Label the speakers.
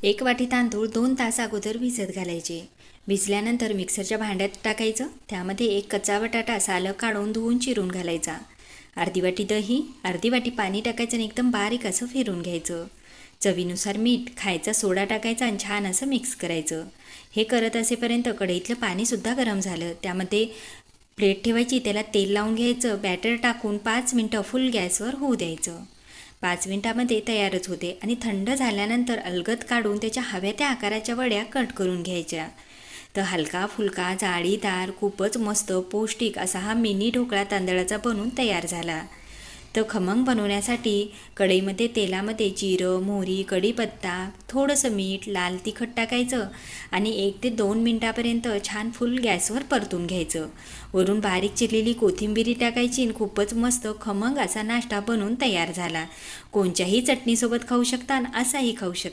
Speaker 1: 1 वाटी तांदूळ 2 तास अगोदर भिजत घालायचे. भिजल्यानंतर मिक्सरच्या भांड्यात टाकायचं. त्यामध्ये 1 कच्चा बटाटा सालं काढून धुवून चिरून घालायचा. अर्धी वाटी दही, अर्धी वाटी पाणी टाकायचं आणि एकदम बारीक असं फिरून घ्यायचं. चवीनुसार मीठ, खायचा सोडा टाकायचा आणि छान असं मिक्स करायचं. हे करत असेपर्यंत कढईतलं पाणीसुद्धा गरम झालं. त्यामध्ये प्लेट ठेवायची, त्याला तेल लावून घ्यायचं. बॅटर टाकून 5 मिनटं फुल गॅसवर होऊ द्यायचं. 5 मिनटामध्ये तयारच होते आणि थंड झाल्यानंतर अलगद काढून त्याच्या हव्या त्या आकाराच्या वड्या कट करून घ्यायच्या. तर हलका फुलका जाळीदार खूपच मस्त पौष्टिक असा हा मिनी ढोकळा तांदळाचा बनून तयार झाला. तर खमंग बनवण्यासाठी कढईमध्ये तेलामध्ये जिरं, मोहरी, कढीपत्ता, थोडंसं मीठ, लाल तिखट टाकायचं आणि 1 ते 2 मिनटापर्यंत छान फुल गॅसवर परतून घ्यायचं. वरून बारीक चिरलेली कोथिंबीर टाकायची आणि खूपच मस्त खमंग असा नाश्ता बनून तयार झाला. कोणत्याही चटणीसोबत खाऊ शकता आणि असाही खाऊ शकता.